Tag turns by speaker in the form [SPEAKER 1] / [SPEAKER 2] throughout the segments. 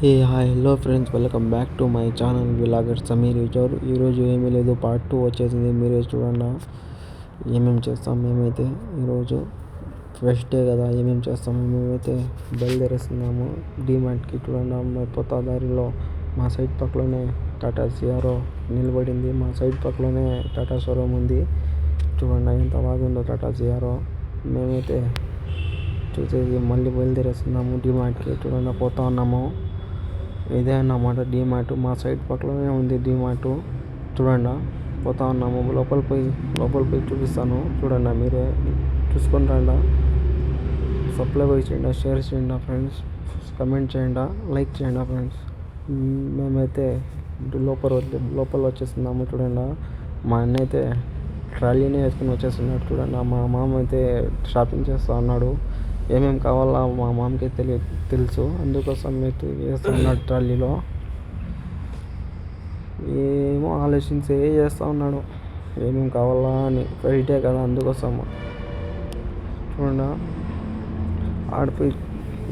[SPEAKER 1] Hi hello friends, welcome back to my channel vlogger Samir విజోర్. ఈరోజు ఏమీ లేదు, పార్ట్ 2 వచ్చేసింది. మీరే చూడండి ఏమేమి చేస్తాం మేమైతే. ఈరోజు ఫస్ట్ డే కదా, ఏమేమి చేస్తాము మేమైతే బయలుదేరేస్తున్నాము డీమార్ట్కి. చూడండి, మా కొత్త దారిలో మా సైడ్ పక్కలోనే టాటా సియారో నిలబడింది. మా సైడ్ పక్కలోనే టాటా షోరూమ్ ఉంది. చూడండి ఎంత బాగుందో టాటా సియారో. మేమైతే చూసేసి మళ్ళీ బయలుదేరేస్తున్నాము డీమార్ట్కి. చూడండి, పోతా ఉన్నాము. ఇదే అన్నమాట డీమార్ట్. మా సైడ్ పక్కలోనే ఉంది డీమార్ట్. చూడండి, పోతా ఉన్నాము. లోపల పోయి చూపిస్తాను. చూడండి, మీరే చూసుకొని రండి. సబ్స్క్రైబ్ చేయండి, షేర్ చేయండి ఫ్రెండ్స్, కమెంట్ చేయండి, లైక్ చేయండి ఫ్రెండ్స్. మేమైతే లోపల వచ్చేస్తున్నాము. చూడండి, మా అన్న అయితే ట్రాలీనే వేసుకుని వచ్చేస్తున్నాడు. చూడండి, మా మామ అయితే షాపింగ్ చేస్తూ ఉన్నాడు. ఏమేమి కావాలా మా మామకి తెలుసు, అందుకోసం అయితే వేస్తున్నాడు ట్రాలీలో. ఏమో ఆలోచించే చేస్తూ ఉన్నాడు ఏమేమి కావాలా అని. ఫ్రైడే కదా, అందుకోసం. చూడండి, ఆడిపోయి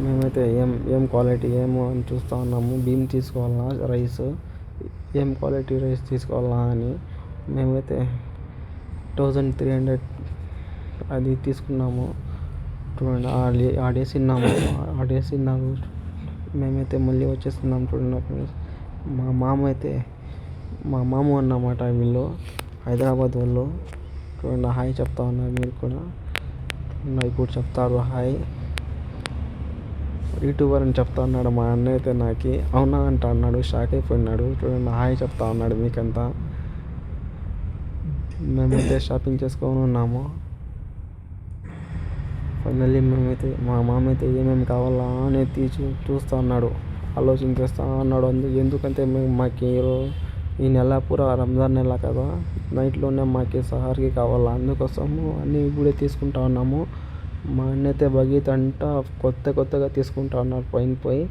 [SPEAKER 1] మేమైతే ఏం క్వాలిటీ ఏమో అని చూస్తూ ఉన్నాము. బియ్యం తీసుకోవాలా, రైస్ ఏం క్వాలిటీ రైస్ తీసుకోవాలా అని. మేమైతే 1300 అది తీసుకున్నాము. చూడండి, ఆడేసిన్నాము. మేమైతే మళ్ళీ వచ్చేస్తున్నాం. చూడండి ఫ్రెండ్స్, మా మామ అన్నమాట వీళ్ళు, హైదరాబాద్ వాళ్ళు. చూడండి, హాయ్ చెప్తా ఉన్నారు మీరు కూడా. ఇప్పుడు చెప్తారు హాయ్. యూట్యూబర్ అని చెప్తా ఉన్నాడు మా అన్న అయితే. నాకు అవునా అంటా అన్నాడు, షాక్ అయిపోయినాడు. చూడండి, హాయ్ చెప్తా ఉన్నాడు మీకంతా. మేమైతే షాపింగ్ చేసుకొని ఉన్నాము. ఫైనల్లీ మా మామ అయితే ఏమేమి కావాలా అని చూస్తూ ఉన్నాడు, ఆలోచించేస్తూ ఉన్నాడు. ఎందుకంటే మాకు ఈ నెల పూరా రంజాన్ నెల కదా, నైట్లోనే మాకు సహార్కి కావాలా, అందుకోసము అన్నీ ఇప్పుడే తీసుకుంటా ఉన్నాము. మా అన్న అయితే బగీత్ అంతా కొత్తగా తీసుకుంటా ఉన్నారు పోయి.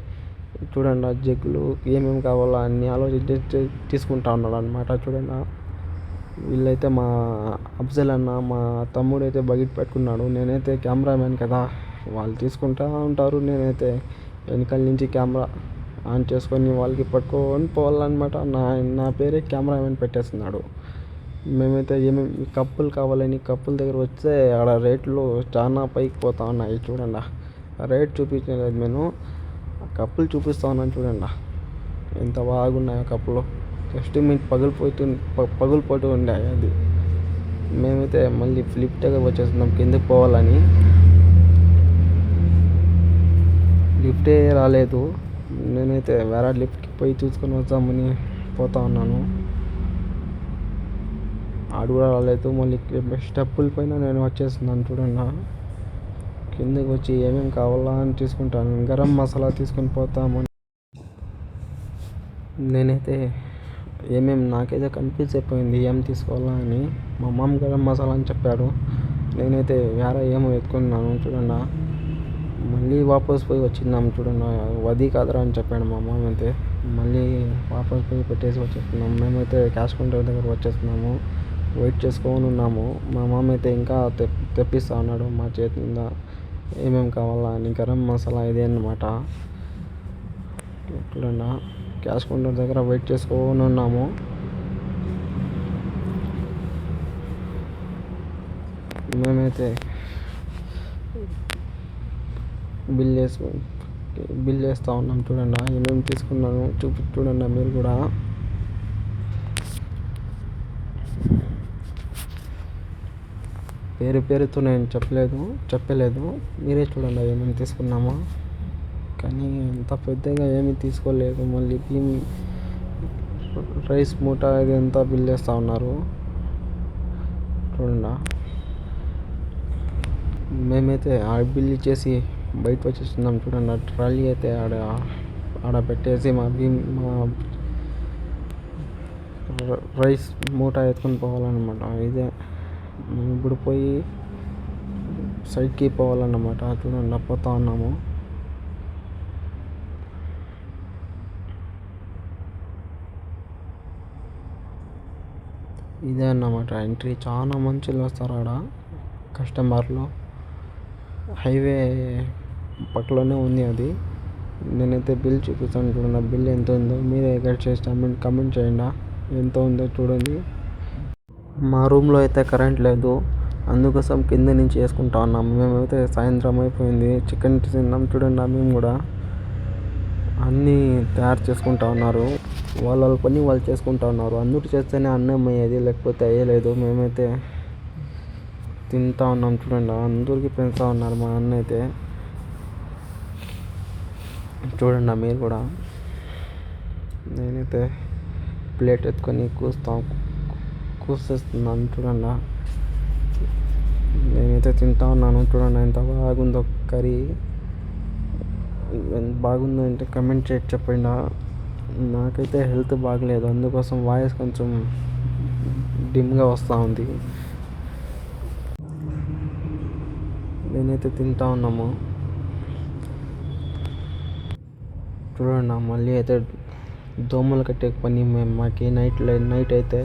[SPEAKER 1] చూడండి, జగ్గులు ఏమేమి కావాలా అన్నీ ఆలోచించి తీసుకుంటా ఉన్నాడు అనమాట. చూడండి, వీళ్ళైతే మా అఫ్జల్ అన్న, మా తమ్ముడు అయితే బకెట్ పెట్టుకున్నాడు. నేనైతే కెమెరామ్యాన్ కదా, వాళ్ళు తీసుకుంటూ ఉంటారు. నేనైతే వెనకాల నుంచి కెమెరా ఆన్ చేసుకొని వాళ్ళకి పట్టుకొని పోవాలన్నమాట. నా పేరే కెమెరామ్యాన్ పెట్టేస్తున్నాడు. మేమైతే ఏమేమి కప్పులు కావాలని కప్పుల దగ్గర వస్తే ఆడ రేట్లు చాలా పైకి పోతా ఉన్నాయి. చూడండి, రేట్ చూపించలేదు, నేను కప్పులు చూపిస్తా ఉన్నాను. చూడండి ఎంత బాగున్నాయో కప్పులు. జస్ట్ మీకు పగులిపోతూ ఉండే అది. మేమైతే మళ్ళీ లిఫ్ట్గా వచ్చేస్తున్నాం కిందకి పోవాలని. లిఫ్టే రాలేదు. నేనైతే వేరే లిఫ్ట్కి పోయి చూసుకొని వద్దామని పోతా ఉన్నాను. ఆడు కూడా రాలేదు. మళ్ళీ స్టెప్పుల పైన నేను వచ్చేస్తున్నాను. చూడండి, కిందకి వచ్చి ఏమేమి కావాలా అని తీసుకుంటాను. గరం మసాలా తీసుకొని పోతామని నేనైతే నాకైతే కన్ఫ్యూజ్ అయిపోయింది ఏం తీసుకోవాలా అని. మా మామ గరం మసాలా అని చెప్పాడు, నేనైతే వేరే ఏమో ఎత్తుకున్నాను. చూడండి, మళ్ళీ వాపస్ పోయి వచ్చినాము. చూడండి, వది కాదురా అని చెప్పాడు మా మామ అయితే. మళ్ళీ వాపస్ పోయి పెట్టేసి వచ్చేస్తున్నాము. మేమైతే క్యాష్ కౌంటర్ దగ్గర వచ్చేస్తున్నాము. వెయిట్ చేసుకొని ఉన్నాము. మా మామ అయితే ఇంకా తెప్పిస్తా ఉన్నాడు మా చేతి మీద ఏమేమి కావాలా అని. గరం మసాలా ఇదే అన్నమాట. చూడండి, క్యాష్ కౌంటర్ దగ్గర వెయిట్ చేసుకొని ఉన్నాము. మేమైతే బిల్ వేస్తూ ఉన్నాం. చూడండి, ఏమేమి తీసుకున్నాను చూడండి మీరు కూడా. పేరుతో నేను చెప్పలేదు, మీరే చూడండి ఏమేమి తీసుకున్నామో. కానీ అంత పెద్దగా ఏమీ తీసుకోలేదు. మళ్ళీ రైస్ మూట ఇది అంతా బిల్ వేస్తూ ఉన్నారు. చూడండి, మేమైతే ఆ బిల్ ఇచ్చేసి బయట వచ్చేస్తున్నాం. చూడండి, ట్రాలీ అయితే ఆడ పెట్టేసి మా రైస్ మూట ఎత్తుకొని పోవాలన్నమాట. ఇదే ఇప్పుడు పోయి సైడ్కి పోవాలన్నమాట. చూడండి, పోతా ఉన్నాము. ఇదే అన్నమాట ఎంట్రీ. చాలా మంచిగా వస్తారు ఆడ కస్టమర్లు. హైవే పక్కలోనే ఉంది అది. నేనైతే బిల్ చూపిస్తాను చూడండి. ఆ బిల్ ఎంత ఉందో మీరే గైడ్ చేసి కమెంట్ చేయండి ఎంత ఉందో చూడండి. మా రూమ్లో అయితే కరెంట్ లేదు, అందుకోసం కింద నుంచి వేసుకుంటా ఉన్నాం. మేమైతే సాయంత్రం అయిపోయింది, చికెన్ తిన్నాం చూడండి. మేము కూడా అన్నీ తయారు చేసుకుంటా ఉన్నారు, వాళ్ళ పని వాళ్ళు చేసుకుంటా ఉన్నారు. అందరూ చేస్తేనే అన్నం అయ్యేది, లేకపోతే అయ్యలేదు. మేమైతే తింటా ఉన్నాం చూడండి. అందరికీ పెంచుతూ ఉన్నారు మా అన్న అయితే చూడండి. మీరు కూడా నేనైతే ప్లేట్ ఎత్తుకొని కూసేస్తున్నాను చూడండి. నేనైతే తింటా ఉన్నాను చూడండి. ఎంత బాగుందో కర్రీ, ఎంత బాగుందో అంటే కమెంట్ చేసి చెప్పండి. నాకైతే హెల్త్ బాగలేదు, అందుకోసం వాయిస్ కొంచెం డిమ్గా వస్తూ ఉంది. నేనైతే తింటా ఉన్నాము చూడండి. మళ్ళీ అయితే దోమలు కట్టే పని మాకు నైట్ అయితే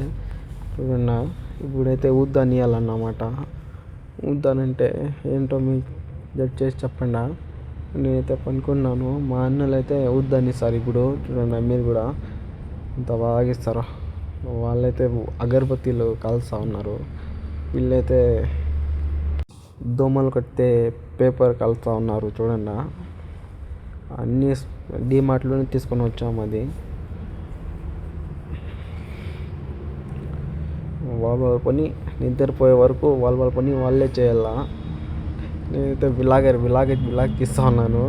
[SPEAKER 1] చూడండి. ఇప్పుడైతే ఊద్దాన్ని ఇవ్వాలన్నమాట. ఊద్దానంటే ఏంటో మీకు జడ్జ్ చేసి చెప్పండి. నేనైతే పనుకున్నాను, మా అన్నలు అయితే ఊద్దాన్ని ఇస్తారు ఇప్పుడు చూడండి. మీరు కూడా ఇంత బాగా ఇస్తారు. వాళ్ళైతే అగరబత్తీలు కాల్స్తూ ఉన్నారు, వీళ్ళైతే దోమలు కట్టే పేపర్ కాల్స్తూ ఉన్నారు చూడండి. అన్నీ డీమార్ట్లోనే తీసుకొని వచ్చాము. అది వాళ్ళ పని నిద్రపోయే వరకు వాళ్ళ పని వాళ్ళే చేయాలా. నేనైతే విలాగ్ తీస్తూ ఉన్నాను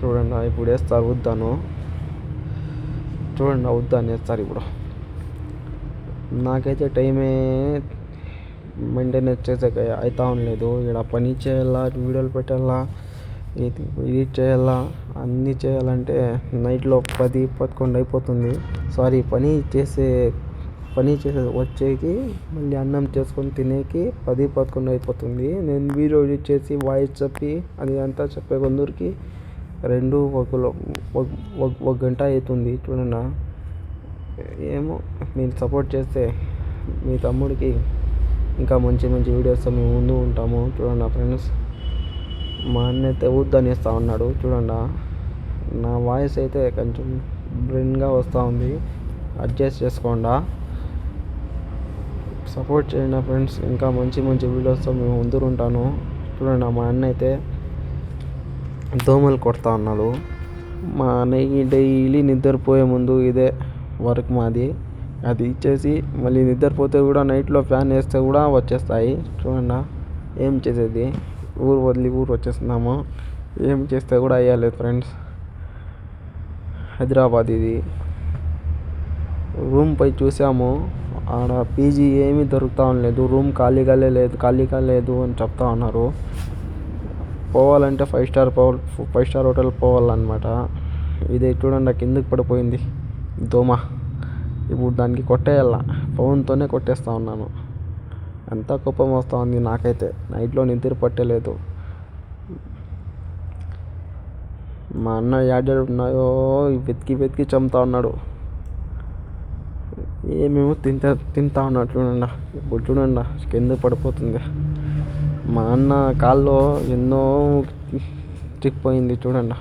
[SPEAKER 1] చూడండి. ఇప్పుడు వేస్తారు వద్దాను చూడండి. వద్దాన్ని వేస్తారు ఇప్పుడు. నాకైతే టైమే మెయింటైన్ చేసేకి అవుతా ఉండలేదు. ఇక్కడ పని చేయాలా, వీడియోలు పెట్టాలా, ఇది చేయాలా, అన్నీ చేయాలంటే నైట్లో 10-11 అయిపోతుంది. పని చేసే వచ్చేకి మళ్ళీ అన్నం చేసుకొని తినేకి 10-11 అయిపోతుంది. నేను వీడియో ఎడిట్ చేసి వాయిస్ చెప్పి అది అంతా చెప్పే కొందరికి 1 గంట అవుతుంది చూడండి. ఏమో మీరు సపోర్ట్ చేస్తే మీ తమ్ముడికి ఇంకా మంచి వీడియోస్తో మేము ముందు ఉంటాము చూడండి ఫ్రెండ్స్. మా అన్న అయితే ఊద్దాన్ని ఇస్తూ ఉన్నాడు చూడండి. నా వాయిస్ అయితే కొంచెం బ్రెయిన్గా వస్తూ ఉంది, అడ్జస్ట్ చేసుకోండి. సపోర్ట్ చేయండి ఫ్రెండ్స్. ఇంకా మంచి వీడియోస్తో మేము ముందు ఉంటాను చూడండి. మా అన్న అయితే దోమలు కొడతా ఉన్నాడు. మా అన్నయ్యకి డైలీ నిద్రపోయే ముందు ఇదే వర్క్ మాది. అది ఇచ్చేసి మళ్ళీ నిద్రపోతే కూడా నైట్లో ఫ్యాన్ వేస్తే కూడా వచ్చేస్తాయి చూడండి. ఏం చేసేది, ఊరు వదిలి ఊరు వచ్చేస్తున్నాము. ఏం చేస్తే కూడా అయ్యాలేదు ఫ్రెండ్స్. హైదరాబాద్ ఇది. రూమ్ పై చూసాము, ఆడ పీజీ ఏమీ దొరుకుతా ఉండలేదు. రూమ్ ఖాళీగా లేదు అని చెప్తా ఉన్నారు. పోవాలంటే 5 స్టార్ హోటల్ పోవాలన్నమాట. ఇది చూడండి కిందకి పడిపోయింది దోమ. ఇప్పుడు దానికి కొట్టేయాల, ఫోన్తోనే కొట్టేస్తూ ఉన్నాను. ఎంత కోపం వస్తూ ఉంది నాకైతే. నైట్లో నిద్ర పట్టలేదు. మా అన్న యాడ్ ఉన్నాయో వెతికి చంపుతా ఉన్నాడు. ఏమేమో తింటా ఉన్నాడు చూడండి. ఇప్పుడు చూడండి కింద పడిపోతుంది. మా అన్న కాల్లో ఎన్నో చిక్కిపోయింది చూడండి.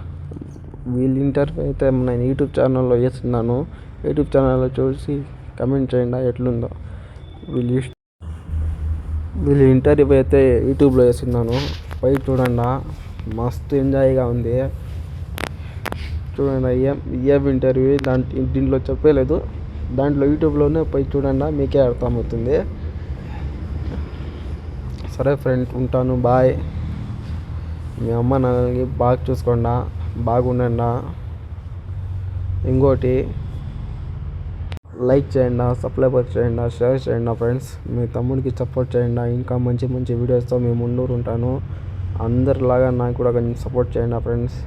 [SPEAKER 1] వీళ్ళ ఇంటర్వ్యూ అయితే నేను యూట్యూబ్ ఛానల్లో వేస్తున్నాను. యూట్యూబ్ ఛానల్లో చూసి కమెంట్ చేయండి ఎట్లుందో. వీళ్ళు ఇంటర్వ్యూ అయితే యూట్యూబ్లో వేస్తున్నాను. పై చూడండి మస్తు ఎంజాయ్గా ఉంది చూడండి. ఏం ఇంటర్వ్యూ దీంట్లో చెప్పలేదు, దాంట్లో యూట్యూబ్లోనే పోయి చూడండి, మీకే అర్థమవుతుంది. సరే ఫ్రెండ్, ఉంటాను, బాయ్. మీ అమ్మ నాన్నకి బాగా చూసుకోండి, బాగుండండి. ఇంకోటి లైక్ చేయండి, సబ్స్క్రైబ్ చేయండి, షేర్ చేయండి ఫ్రెండ్స్. మీ తమ్ముడికి సపోర్ట్ చేయండి. ఇంకా మంచి వీడియోస్తో మేము ముందు ఉంటాను. అందరిలాగా నాకు కూడా కొంచెం సపోర్ట్ చేయండి ఫ్రెండ్స్.